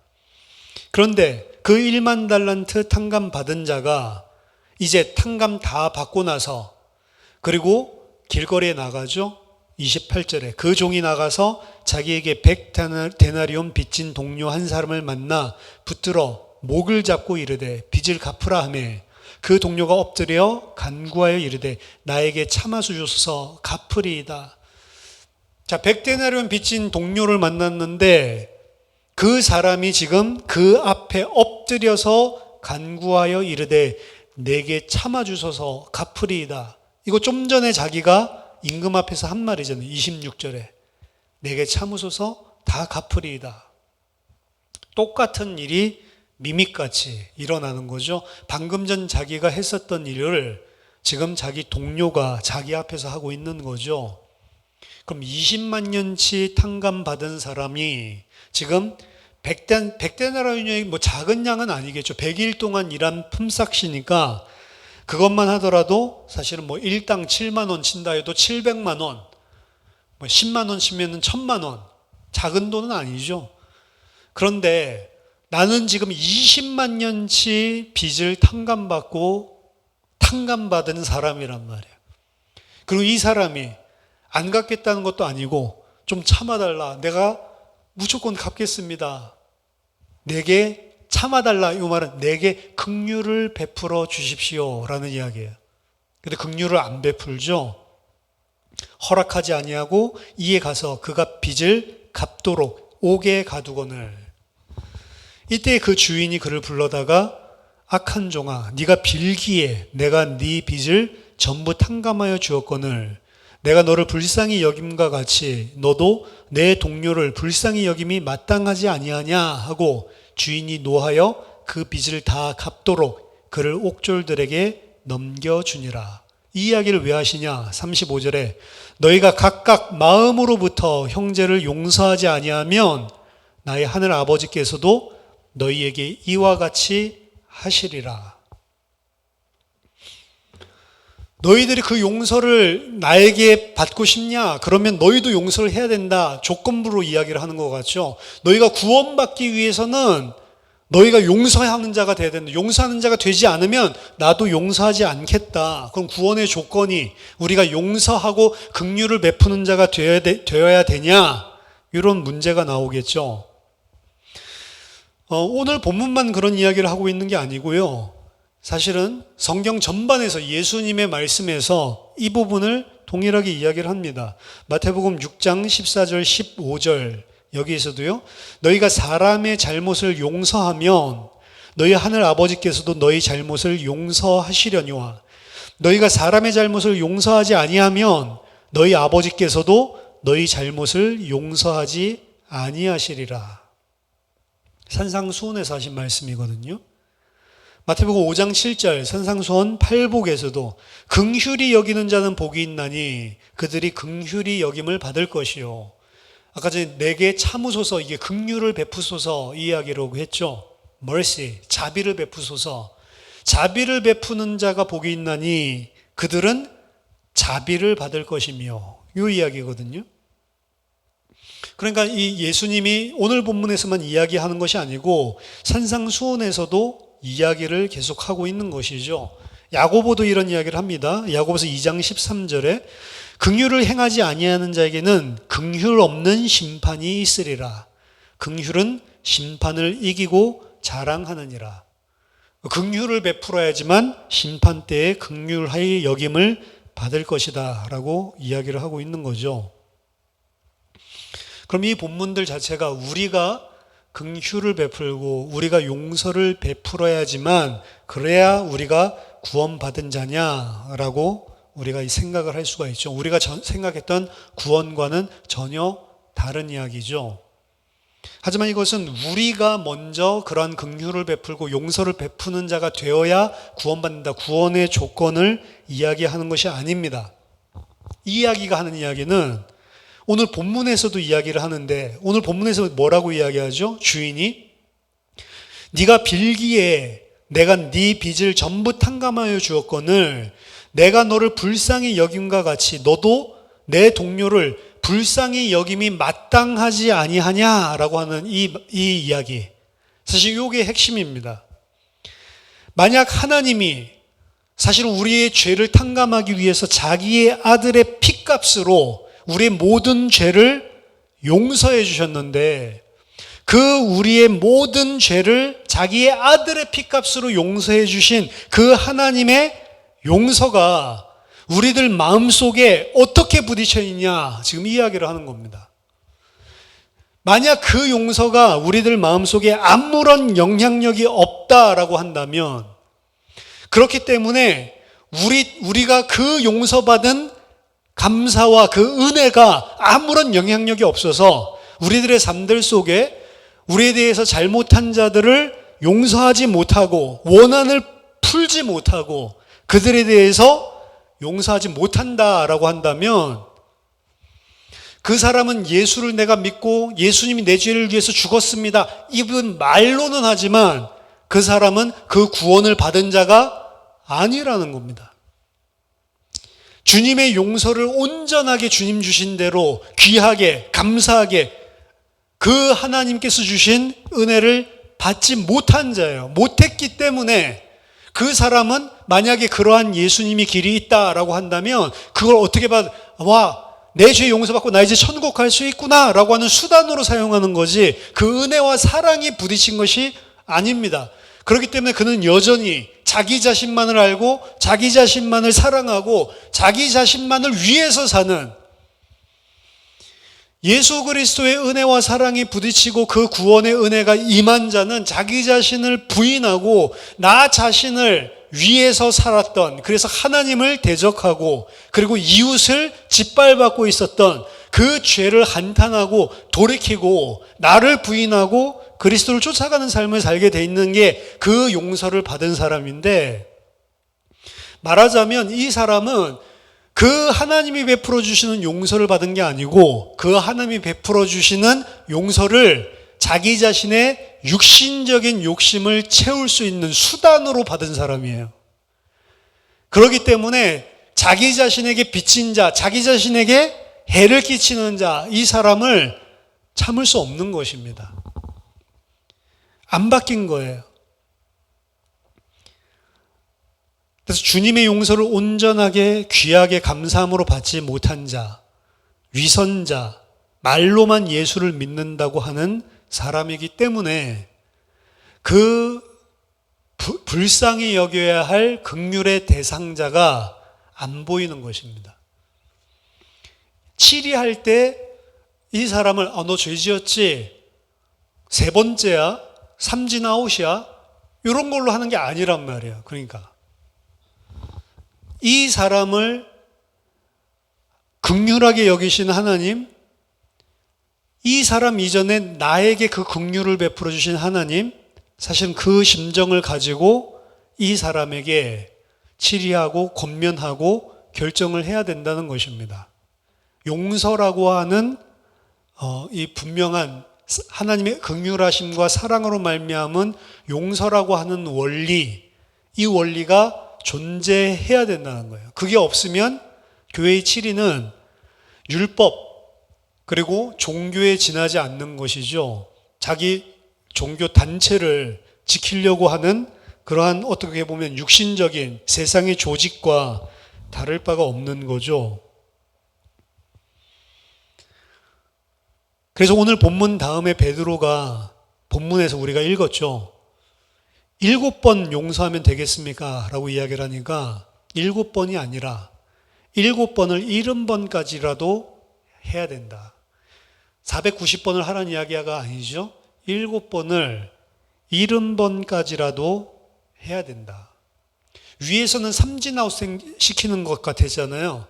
그런데 그 1만 달란트 탕감받은 자가 이제 탕감 다 받고 나서 그리고 길거리에 나가죠. 28절에 그 종이 나가서 자기에게 100데나리온 빚진 동료 한 사람을 만나 붙들어 목을 잡고 이르되 빚을 갚으라 하매 그 동료가 엎드려 간구하여 이르되 나에게 참아서 주소서 갚으리이다. 자, 100데나리온 빚진 동료를 만났는데 그 사람이 지금 그 앞에 엎드려서 간구하여 이르되 내게 참아 주소서 갚으리이다. 이거 좀 전에 자기가 임금 앞에서 한 말이잖아요. 26절에 내게 참으소서 다 갚으리이다. 똑같은 일이 미믹같이 일어나는 거죠. 방금 전 자기가 했었던 일을 지금 자기 동료가 자기 앞에서 하고 있는 거죠. 그럼 20만 년치 탕감받은 사람이 지금 100데나리온이 뭐 작은 양은 아니겠죠. 100일 동안 일한 품삯이니까 그것만 하더라도 사실은 뭐 일당 7만 원 친다 해도 700만 원, 뭐 10만 원 치면은 1000만 원. 작은 돈은 아니죠. 그런데 나는 지금 20만 년치 빚을 탕감받은 사람이란 말이에요. 그리고 이 사람이 안 갚겠다는 것도 아니고 좀 참아달라. 내가 무조건 갚겠습니다. 내게 참아달라. 이 말은 내게 긍휼을 베풀어 주십시오라는 이야기예요. 근데 긍휼을 안 베풀죠. 허락하지 아니하고 이에 가서 그가 빚을 갚도록 옥에 가두거늘. 이때 그 주인이 그를 불러다가 악한 종아 네가 빌기에 내가 네 빚을 전부 탕감하여 주었거늘 내가 너를 불쌍히 여김과 같이 너도 내 동료를 불쌍히 여김이 마땅하지 아니하냐 하고 주인이 노하여 그 빚을 다 갚도록 그를 옥졸들에게 넘겨주니라. 이 이야기를 왜 하시냐? 35절에 너희가 각각 마음으로부터 형제를 용서하지 아니하면 나의 하늘 아버지께서도 너희에게 이와 같이 하시리라. 너희들이 그 용서를 나에게 받고 싶냐? 그러면 너희도 용서를 해야 된다. 조건부로 이야기를 하는 것 같죠. 너희가 구원받기 위해서는 너희가 용서하는 자가 돼야 된다. 용서하는 자가 되지 않으면 나도 용서하지 않겠다. 그럼 구원의 조건이 우리가 용서하고 긍휼을 베푸는 자가 되어야 되냐? 이런 문제가 나오겠죠. 오늘 본문만 그런 이야기를 하고 있는 게 아니고요. 사실은 성경 전반에서 예수님의 말씀에서 이 부분을 동일하게 이야기를 합니다. 마태복음 6장 14절 15절 여기에서도요. 너희가 사람의 잘못을 용서하면 너희 하늘 아버지께서도 너희 잘못을 용서하시려니와 너희가 사람의 잘못을 용서하지 아니하면 너희 아버지께서도 너희 잘못을 용서하지 아니하시리라. 산상수훈에서 하신 말씀이거든요. 마태복음 5장 7절 산상수훈 8복에서도 긍휼히 여기는 자는 복이 있나니 그들이 긍휼히 여김을 받을 것이요. 아까 전에 내게 참으소서, 이게 긍휼을 베푸소서 이 이야기라고 했죠. mercy, 자비를 베푸소서. 자비를 베푸는 자가 복이 있나니 그들은 자비를 받을 것이며 이 이야기거든요. 그러니까 이 예수님이 오늘 본문에서만 이야기하는 것이 아니고 산상수훈에서도 이야기를 계속하고 있는 것이죠. 야고보도 이런 이야기를 합니다. 야고보서 2장 13절에 긍휼을 행하지 아니하는 자에게는 긍휼 없는 심판이 있으리라. 긍휼은 심판을 이기고 자랑하느니라. 긍휼을 베풀어야지만 심판 때에 긍휼하여 여김을 받을 것이다 라고 이야기를 하고 있는 거죠. 그럼 이 본문들 자체가 우리가 긍휼을 베풀고 우리가 용서를 베풀어야지만 그래야 우리가 구원받은 자냐라고 우리가 생각을 할 수가 있죠. 우리가 생각했던 구원과는 전혀 다른 이야기죠. 하지만 이것은 우리가 먼저 그러한 긍휼을 베풀고 용서를 베푸는 자가 되어야 구원받는다. 구원의 조건을 이야기하는 것이 아닙니다. 이 이야기가 하는 이야기는 오늘 본문에서도 이야기를 하는데 오늘 본문에서 뭐라고 이야기하죠? 주인이 네가 빌기에 내가 네 빚을 전부 탕감하여 주었거늘 내가 너를 불쌍히 여김과 같이 너도 내 동료를 불쌍히 여김이 마땅하지 아니하냐라고 하는 이 이야기. 사실 이게 핵심입니다. 만약 하나님이 사실은 우리의 죄를 탕감하기 위해서 자기의 아들의 피값으로 우리의 모든 죄를 용서해 주셨는데 그 우리의 모든 죄를 자기의 아들의 피값으로 용서해 주신 그 하나님의 용서가 우리들 마음속에 어떻게 부딪혀 있냐 지금 이야기를 하는 겁니다. 만약 그 용서가 우리들 마음속에 아무런 영향력이 없다라고 한다면 그렇기 때문에 우리가 그 용서받은 감사와 그 은혜가 아무런 영향력이 없어서 우리들의 삶들 속에 우리에 대해서 잘못한 자들을 용서하지 못하고 원한을 풀지 못하고 그들에 대해서 용서하지 못한다라고 한다면 그 사람은 예수를 내가 믿고 예수님이 내 죄를 위해서 죽었습니다. 이분 말로는 하지만 그 사람은 그 구원을 받은 자가 아니라는 겁니다. 주님의 용서를 온전하게 주님 주신 대로 귀하게 감사하게 그 하나님께서 주신 은혜를 받지 못한 자예요. 못했기 때문에 그 사람은 만약에 그러한 예수님이 길이 있다라고 한다면 그걸 어떻게 내 죄 용서받고 나 이제 천국 갈 수 있구나 라고 하는 수단으로 사용하는 거지 그 은혜와 사랑이 부딪힌 것이 아닙니다. 그렇기 때문에 그는 여전히 자기 자신만을 알고 자기 자신만을 사랑하고 자기 자신만을 위해서 사는 예수 그리스도의 은혜와 사랑이 부딪히고 그 구원의 은혜가 임한 자는 자기 자신을 부인하고 나 자신을 위에서 살았던, 그래서 하나님을 대적하고 그리고 이웃을 짓밟고 있었던 그 죄를 한탄하고 돌이키고 나를 부인하고 그리스도를 쫓아가는 삶을 살게 돼 있는 게 그 용서를 받은 사람인데, 말하자면 이 사람은 그 하나님이 베풀어 주시는 용서를 받은 게 아니고 그 하나님이 베풀어 주시는 용서를 자기 자신의 육신적인 욕심을 채울 수 있는 수단으로 받은 사람이에요. 그렇기 때문에 자기 자신에게 빚진 자, 자기 자신에게 해를 끼치는 자, 이 사람을 참을 수 없는 것입니다. 안 바뀐 거예요. 그래서 주님의 용서를 온전하게 귀하게 감사함으로 받지 못한 자, 위선자, 말로만 예수를 믿는다고 하는 사람이기 때문에 그 불쌍히 여겨야 할 긍휼의 대상자가 안 보이는 것입니다. 치리할 때 이 사람을 너 죄 지었지? 세 번째야? 삼진 아웃이야? 이런 걸로 하는 게 아니란 말이에요. 그러니까 이 사람을 긍휼하게 여기시는 하나님, 이 사람 이전에 나에게 그 긍휼을 베풀어 주신 하나님, 사실은 그 심정을 가지고 이 사람에게 치리하고 권면하고 결정을 해야 된다는 것입니다. 용서라고 하는 이 분명한 하나님의 긍휼하심과 사랑으로 말미암은 용서라고 하는 원리, 이 원리가 존재해야 된다는 거예요. 그게 없으면 교회의 치리는 율법 그리고 종교에 지나지 않는 것이죠. 자기 종교 단체를 지키려고 하는 그러한 어떻게 보면 육신적인 세상의 조직과 다를 바가 없는 거죠. 그래서 오늘 본문 다음에 베드로가 본문에서 우리가 읽었죠. 7번 용서하면 되겠습니까? 라고 이야기를 하니까 7번이 아니라 7번을 70번까지라도 해야 된다. 490번을 하라는 이야기가 아니죠. 7번을 70번까지라도 해야 된다. 위에서는 삼진아웃 시키는 것 같았잖아요.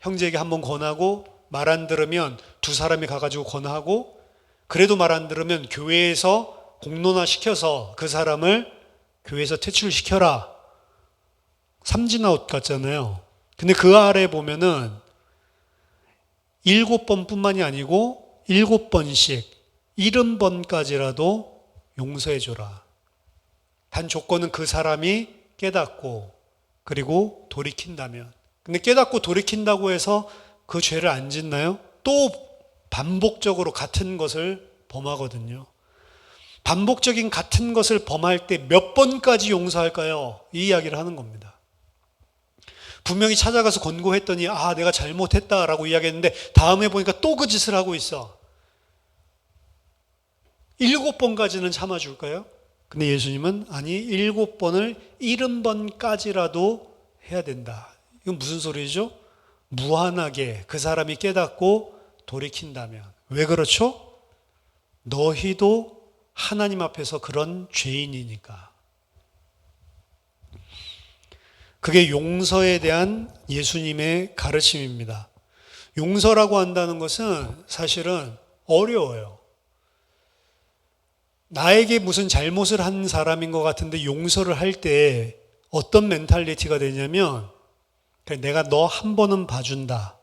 형제에게 한번 권하고 말 안 들으면 두 사람이 가가지고 권하고, 그래도 말 안 들으면 교회에서 공론화 시켜서 그 사람을 교회에서 퇴출시켜라. 삼진아웃 같잖아요. 근데 그 아래 보면은 7번뿐만이 아니고 7번씩 70번까지라도 용서해줘라. 단 조건은 그 사람이 깨닫고 그리고 돌이킨다면. 근데 깨닫고 돌이킨다고 해서 그 죄를 안 짓나요? 또 반복적으로 같은 것을 범하거든요. 반복적인 같은 것을 범할 때 몇 번까지 용서할까요? 이 이야기를 하는 겁니다. 분명히 찾아가서 권고했더니 내가 잘못했다라고 이야기했는데 다음에 보니까 또 그 짓을 하고 있어. 7번까지는 참아줄까요? 근데 예수님은 아니 7번을 70번까지라도 해야 된다. 이건 무슨 소리죠? 무한하게 그 사람이 깨닫고 돌이킨다면. 왜 그렇죠? 너희도 하나님 앞에서 그런 죄인이니까. 그게 용서에 대한 예수님의 가르침입니다. 용서라고 한다는 것은 사실은 어려워요. 나에게 무슨 잘못을 한 사람인 것 같은데 용서를 할 때 어떤 멘탈리티가 되냐면 내가 너 한 번은 봐준다.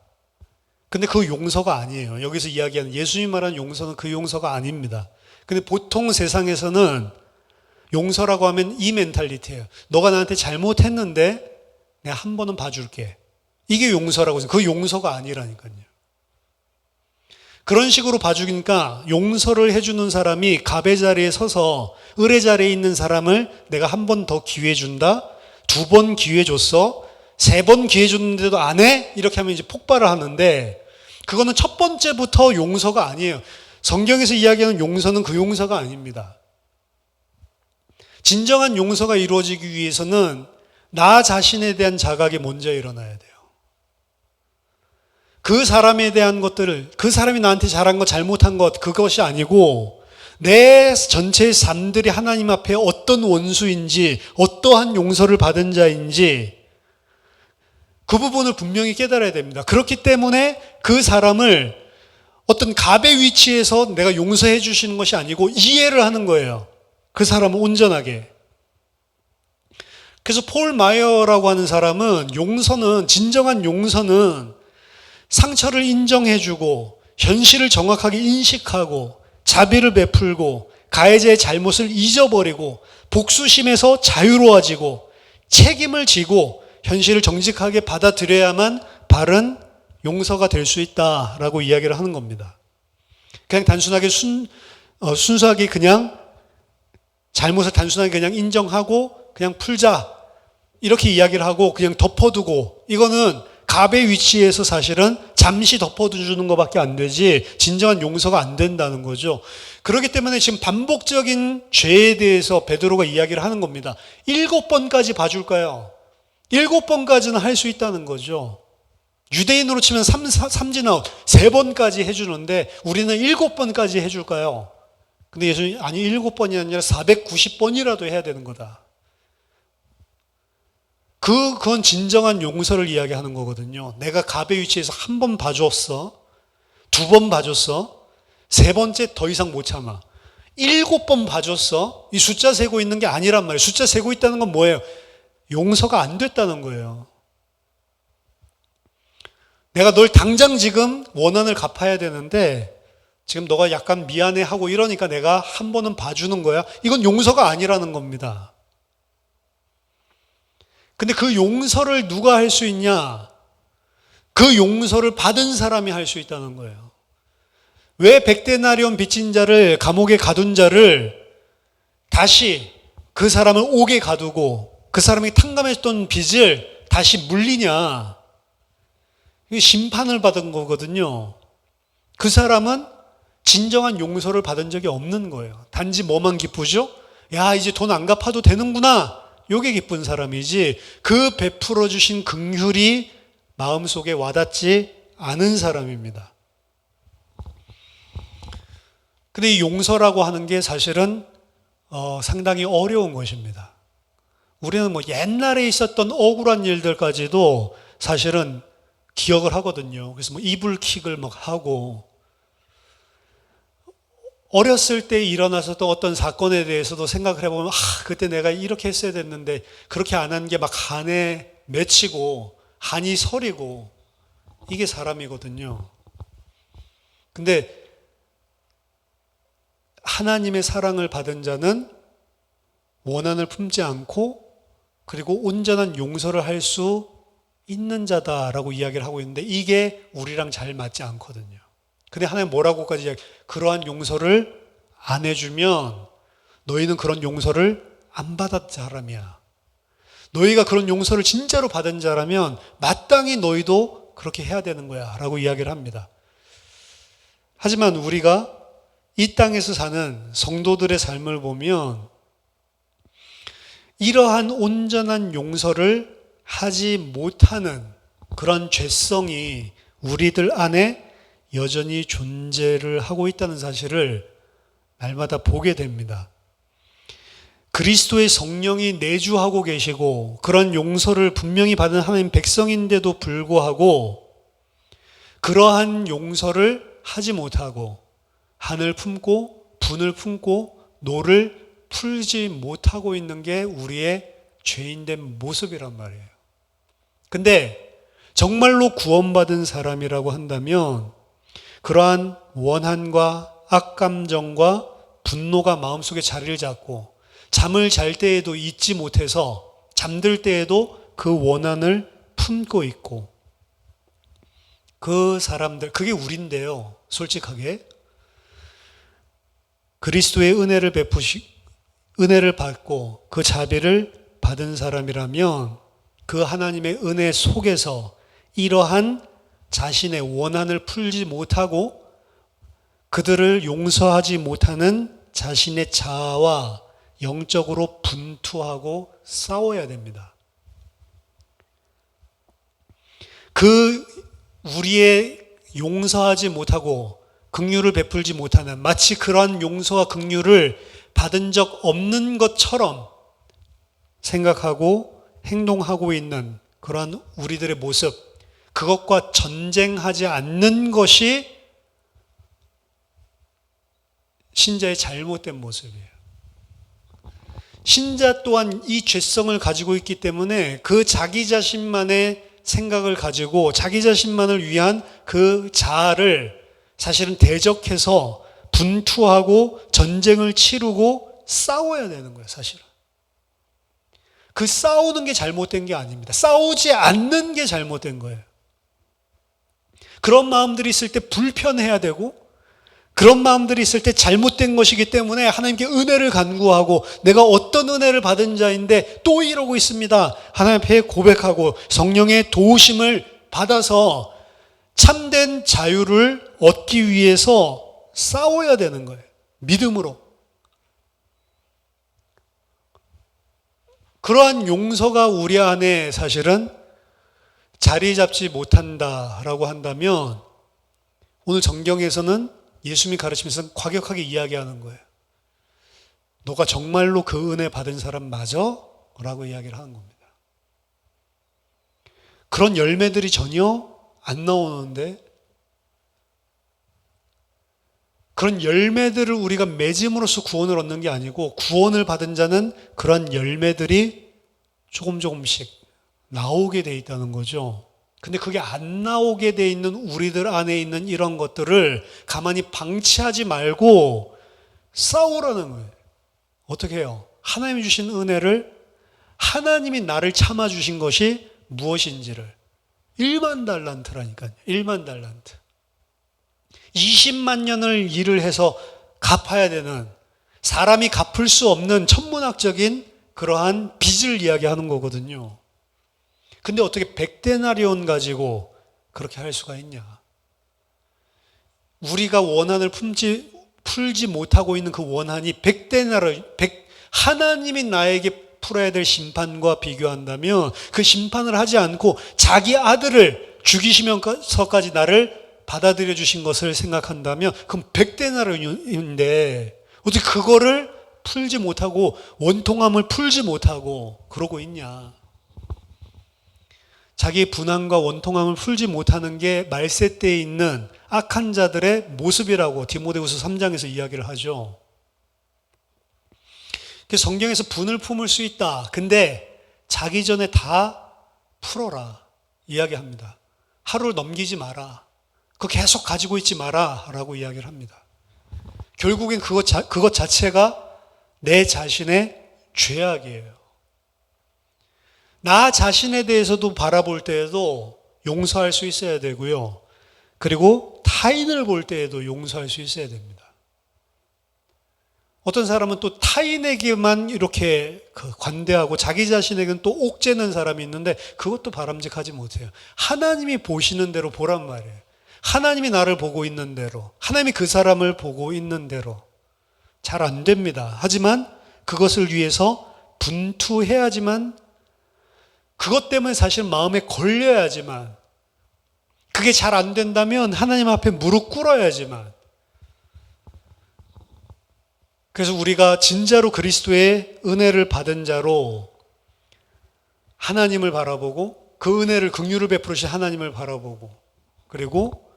근데 그 용서가 아니에요. 여기서 이야기하는 예수님 말하는 용서는 그 용서가 아닙니다. 근데 보통 세상에서는 용서라고 하면 이 멘탈리티예요. 너가 나한테 잘못했는데 내가 한 번은 봐줄게. 이게 용서라고 해서 그 용서가 아니라니까요. 그런 식으로 봐주니까 용서를 해주는 사람이 갑의 자리에 서서 을의 자리에 있는 사람을 내가 한 번 더 기회 준다. 2번 기회 줬어. 3번 기회 줬는데도 안 해? 이렇게 하면 이제 폭발을 하는데 그거는 첫 번째부터 용서가 아니에요. 성경에서 이야기하는 용서는 그 용서가 아닙니다. 진정한 용서가 이루어지기 위해서는 나 자신에 대한 자각이 먼저 일어나야 돼요. 그 사람에 대한 것들을, 그 사람이 나한테 잘한 것, 잘못한 것, 그것이 아니고 내 전체의 삶들이 하나님 앞에 어떤 원수인지, 어떠한 용서를 받은 자인지 그 부분을 분명히 깨달아야 됩니다. 그렇기 때문에 그 사람을 어떤 갑의 위치에서 내가 용서해 주시는 것이 아니고 이해를 하는 거예요. 그 사람을 온전하게. 그래서 폴 마이어라고 하는 사람은 진정한 용서는 상처를 인정해주고 현실을 정확하게 인식하고 자비를 베풀고 가해자의 잘못을 잊어버리고 복수심에서 자유로워지고 책임을 지고 현실을 정직하게 받아들여야만 바른 용서가 될 수 있다라고 이야기를 하는 겁니다. 그냥 단순하게 순수하게 그냥 잘못을 단순하게 그냥 인정하고 그냥 풀자 이렇게 이야기를 하고 그냥 덮어두고, 이거는 갑의 위치에서 사실은 잠시 덮어주는 것밖에 안 되지 진정한 용서가 안 된다는 거죠. 그렇기 때문에 지금 반복적인 죄에 대해서 베드로가 이야기를 하는 겁니다. 7번까지 봐줄까요? 7번까지는 할 수 있다는 거죠. 유대인으로 치면 삼진아웃 3번까지 해주는데 우리는 7번까지 해줄까요? 근데 예수님이 아니 7번이 아니라 490번이라도 해야 되는 거다. 그건 진정한 용서를 이야기하는 거거든요. 내가 갑의 위치에서 1번 봐줬어, 2번 봐줬어, 3번째 더 이상 못 참아, 7번 봐줬어. 이 숫자 세고 있는 게 아니란 말이에요. 숫자 세고 있다는 건 뭐예요? 용서가 안 됐다는 거예요. 내가 널 당장 지금 원한을 갚아야 되는데 지금 너가 약간 미안해하고 이러니까 내가 1번은 봐주는 거야. 이건 용서가 아니라는 겁니다. 근데 그 용서를 누가 할 수 있냐? 그 용서를 받은 사람이 할 수 있다는 거예요. 왜 백데나리온 빚진 자를, 감옥에 가둔 자를 다시 그 사람을 옥에 가두고 그 사람이 탕감했던 빚을 다시 물리냐? 이게 심판을 받은 거거든요. 그 사람은 진정한 용서를 받은 적이 없는 거예요. 단지 뭐만 기쁘죠? 야, 이제 돈 안 갚아도 되는구나. 요게 기쁜 사람이지, 그 베풀어 주신 긍휼이 마음속에 와닿지 않은 사람입니다. 근데 이 용서라고 하는 게 사실은 상당히 어려운 것입니다. 우리는 뭐 옛날에 있었던 억울한 일들까지도 사실은 기억을 하거든요. 그래서 뭐 이불킥을 막 하고, 어렸을 때 일어났었던 어떤 사건에 대해서도 생각을 해보면 그때 내가 이렇게 했어야 됐는데 그렇게 안 한 게 막 한에 맺히고 한이 서리고, 이게 사람이거든요. 근데 하나님의 사랑을 받은 자는 원한을 품지 않고 그리고 온전한 용서를 할 수 있는 자다라고 이야기를 하고 있는데 이게 우리랑 잘 맞지 않거든요. 근데 하나님 뭐라고까지 이야기, 그러한 용서를 안 해주면 너희는 그런 용서를 안 받은 사람이야. 너희가 그런 용서를 진짜로 받은 자라면 마땅히 너희도 그렇게 해야 되는 거야 라고 이야기를 합니다. 하지만 우리가 이 땅에서 사는 성도들의 삶을 보면 이러한 온전한 용서를 하지 못하는 그런 죄성이 우리들 안에 여전히 존재를 하고 있다는 사실을 날마다 보게 됩니다. 그리스도의 성령이 내주하고 계시고 그런 용서를 분명히 받은 하나님 백성인데도 불구하고 그러한 용서를 하지 못하고 한을 품고 분을 품고 노를 풀지 못하고 있는 게 우리의 죄인된 모습이란 말이에요. 근데 정말로 구원받은 사람이라고 한다면 그러한 원한과 악감정과 분노가 마음속에 자리를 잡고 잠을 잘 때에도 잊지 못해서 잠들 때에도 그 원한을 품고 있고, 그 사람들, 그게 우린데요. 솔직하게 그리스도의 은혜를 받고 그 자비를 받은 사람이라면 그 하나님의 은혜 속에서 이러한 자신의 원한을 풀지 못하고 그들을 용서하지 못하는 자신의 자아와 영적으로 분투하고 싸워야 됩니다. 그 우리의 용서하지 못하고 긍휼을 베풀지 못하는, 마치 그러한 용서와 긍휼을 받은 적 없는 것처럼 생각하고 행동하고 있는 그러한 우리들의 모습, 그것과 전쟁하지 않는 것이 신자의 잘못된 모습이에요. 신자 또한 이 죄성을 가지고 있기 때문에 그 자기 자신만의 생각을 가지고 자기 자신만을 위한 그 자아를 사실은 대적해서 분투하고 전쟁을 치르고 싸워야 되는 거예요, 사실은. 그 싸우는 게 잘못된 게 아닙니다. 싸우지 않는 게 잘못된 거예요. 그런 마음들이 있을 때 불편해야 되고, 그런 마음들이 있을 때 잘못된 것이기 때문에 하나님께 은혜를 간구하고, 내가 어떤 은혜를 받은 자인데 또 이러고 있습니다. 하나님 앞에 고백하고 성령의 도우심을 받아서 참된 자유를 얻기 위해서 싸워야 되는 거예요. 믿음으로. 그러한 용서가 우리 안에 사실은 자리 잡지 못한다라고 한다면, 오늘 정경에서는 예수님이 가르치면서 과격하게 이야기하는 거예요. 너가 정말로 그 은혜 받은 사람 맞아? 라고 이야기를 하는 겁니다. 그런 열매들이 전혀 안 나오는데, 그런 열매들을 우리가 맺음으로써 구원을 얻는 게 아니고, 구원을 받은 자는 그런 열매들이 조금씩 나오게 돼 있다는 거죠. 근데 그게 안 나오게 돼 있는 우리들 안에 있는 이런 것들을 가만히 방치하지 말고 싸우라는 거예요. 어떻게 해요? 하나님이 주신 은혜를, 하나님이 나를 참아주신 것이 무엇인지를, 1만 달란트라니까요. 1만 달란트. 20만 년을 일을 해서 갚아야 되는, 사람이 갚을 수 없는 천문학적인 그러한 빚을 이야기하는 거거든요. 근데 어떻게 100데나리온 가지고 그렇게 할 수가 있냐? 우리가 원한을 풀지 못하고 있는 그 원한이 100데나리온, 하나님이 나에게 풀어야 될 심판과 비교한다면, 그 심판을 하지 않고 자기 아들을 죽이시면서까지 나를 받아들여 주신 것을 생각한다면, 그럼 100데나리온인데 어떻게 그거를 풀지 못하고, 원통함을 풀지 못하고 그러고 있냐? 자기의 분함과 원통함을 풀지 못하는 게 말세 때에 있는 악한 자들의 모습이라고 디모데후서 3장에서 이야기를 하죠. 성경에서 분을 품을 수 있다. 근데 자기 전에 다 풀어라 이야기합니다. 하루를 넘기지 마라. 그거 계속 가지고 있지 마라 라고 이야기를 합니다. 결국엔 그것 자체가 내 자신의 죄악이에요. 나 자신에 대해서도 바라볼 때에도 용서할 수 있어야 되고요. 그리고 타인을 볼 때에도 용서할 수 있어야 됩니다. 어떤 사람은 또 타인에게만 이렇게 관대하고 자기 자신에게는 또 옥죄는 사람이 있는데, 그것도 바람직하지 못해요. 하나님이 보시는 대로 보란 말이에요. 하나님이 나를 보고 있는 대로, 하나님이 그 사람을 보고 있는 대로. 잘 안 됩니다. 하지만 그것을 위해서 분투해야지만, 그것 때문에 사실 마음에 걸려야지만, 그게 잘 안 된다면 하나님 앞에 무릎 꿇어야지만. 그래서 우리가 진짜로 그리스도의 은혜를 받은 자로 하나님을 바라보고, 그 은혜를, 긍휼을 베푸르신 하나님을 바라보고, 그리고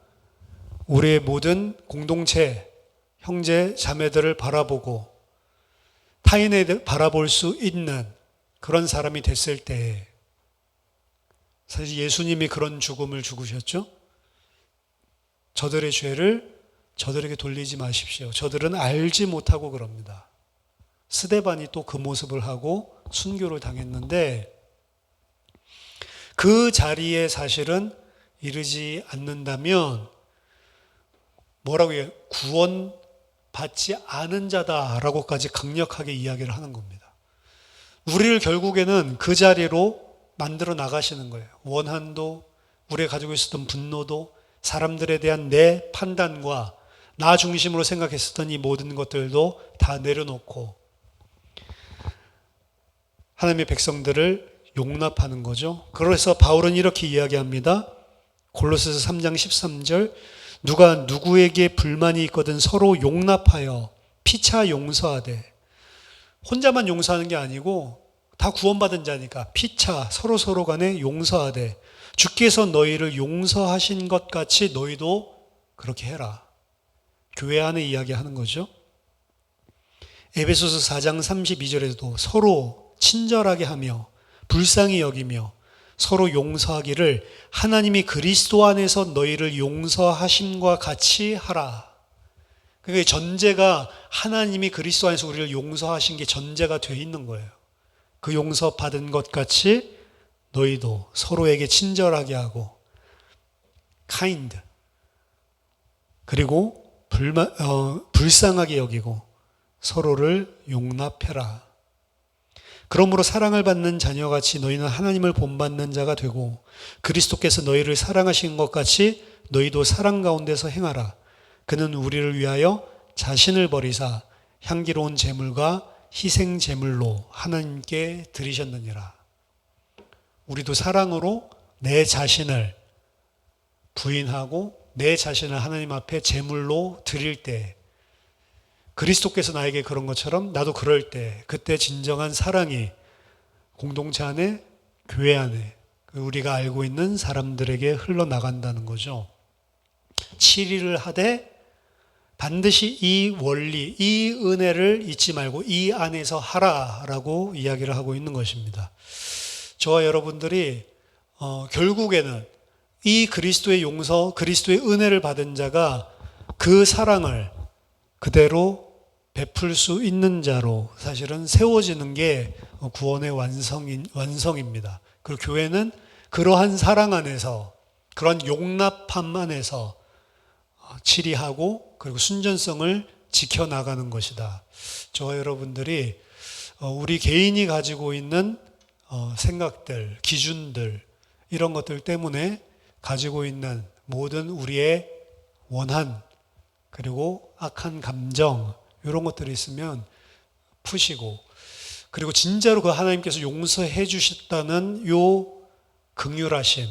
우리의 모든 공동체, 형제, 자매들을 바라보고 타인을 바라볼 수 있는 그런 사람이 됐을 때, 사실 예수님이 그런 죽음을 죽으셨죠. 저들의 죄를 저들에게 돌리지 마십시오. 저들은 알지 못하고 그럽니다. 스데반이 또 그 모습을 하고 순교를 당했는데, 그 자리에 사실은 이르지 않는다면 뭐라고 해요? 구원받지 않은 자다라고까지 강력하게 이야기를 하는 겁니다. 우리를 결국에는 그 자리로 만들어 나가시는 거예요. 원한도, 우리가 가지고 있었던 분노도, 사람들에 대한 내 판단과 나 중심으로 생각했었던 이 모든 것들도 다 내려놓고 하나님의 백성들을 용납하는 거죠. 그래서 바울은 이렇게 이야기합니다. 골로새서 3장 13절, 누가 누구에게 불만이 있거든 서로 용납하여 피차 용서하되. 혼자만 용서하는 게 아니고 다 구원받은 자니까 피차 서로 간에 용서하되 주께서 너희를 용서하신 것 같이 너희도 그렇게 해라. 교회 안에 이야기하는 거죠. 에베소서 4장 32절에도 서로 친절하게 하며 불쌍히 여기며 서로 용서하기를 하나님이 그리스도 안에서 너희를 용서하심과 같이 하라. 그러니까 전제가 하나님이 그리스도 안에서 우리를 용서하신 게 전제가 돼 있는 거예요. 그 용서 받은 것 같이 너희도 서로에게 친절하게 하고 kind 그리고 불쌍하게 여기고 서로를 용납해라. 그러므로 사랑을 받는 자녀같이 너희는 하나님을 본받는 자가 되고 그리스도께서 너희를 사랑하신 것 같이 너희도 사랑 가운데서 행하라. 그는 우리를 위하여 자신을 버리사 향기로운 제물과 희생 제물로 하나님께 드리셨느니라. 우리도 사랑으로 내 자신을 부인하고 내 자신을 하나님 앞에 제물로 드릴 때 그리스도께서 나에게 그런 것처럼 나도 그럴 때 그때 진정한 사랑이 공동체 안에 교회 안에 우리가 알고 있는 사람들에게 흘러나간다는 거죠. 7일을 하되 반드시 이 원리, 이 은혜를 잊지 말고 이 안에서 하라라고 이야기를 하고 있는 것입니다. 저와 여러분들이 결국에는 이 그리스도의 용서, 그리스도의 은혜를 받은 자가 그 사랑을 그대로 베풀 수 있는 자로 사실은 세워지는 게 구원의 완성입니다. 그리고 교회는 그러한 사랑 안에서, 그런 용납함 안에서 치리하고 그리고 순전성을 지켜나가는 것이다. 저와 여러분들이 우리 개인이 가지고 있는 생각들, 기준들 이런 것들 때문에 가지고 있는 모든 우리의 원한 그리고 악한 감정 이런 것들이 있으면 푸시고 그리고 진짜로 그 하나님께서 용서해 주셨다는 요 긍휼하심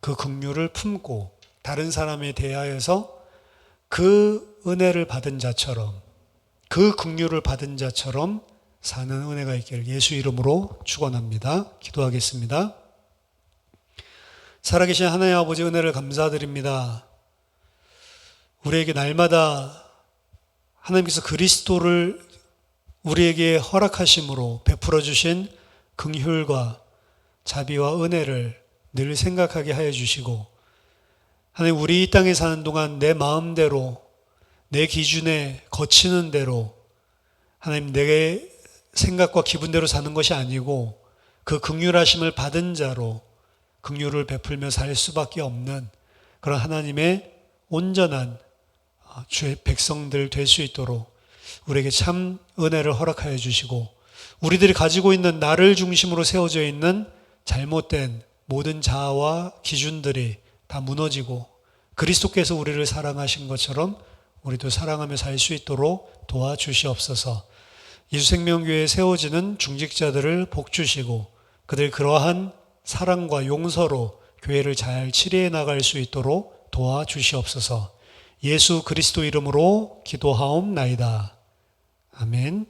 그 긍휼을 품고 다른 사람에 대하여서 그 은혜를 받은 자처럼 그 긍휼을 받은 자처럼 사는 은혜가 있기를 예수 이름으로 축원합니다. 기도하겠습니다. 살아계신 하나님 아버지 은혜를 감사드립니다. 우리에게 날마다 하나님께서 그리스도를 우리에게 허락하심으로 베풀어 주신 긍휼과 자비와 은혜를 늘 생각하게 하여 주시고 하나님 우리 이 땅에 사는 동안 내 마음대로 내 기준에 거치는 대로 하나님 내 생각과 기분대로 사는 것이 아니고 그 긍휼하심을 받은 자로 긍휼을 베풀며 살 수밖에 없는 그런 하나님의 온전한 주의 백성들 될 수 있도록 우리에게 참 은혜를 허락하여 주시고 우리들이 가지고 있는 나를 중심으로 세워져 있는 잘못된 모든 자아와 기준들이 다 무너지고 그리스도께서 우리를 사랑하신 것처럼 우리도 사랑하며 살 수 있도록 도와주시옵소서. 예수생명교회에 세워지는 중직자들을 복주시고 그들 그러한 사랑과 용서로 교회를 잘 치리해 나갈 수 있도록 도와주시옵소서. 예수 그리스도 이름으로 기도하옵나이다. 아멘.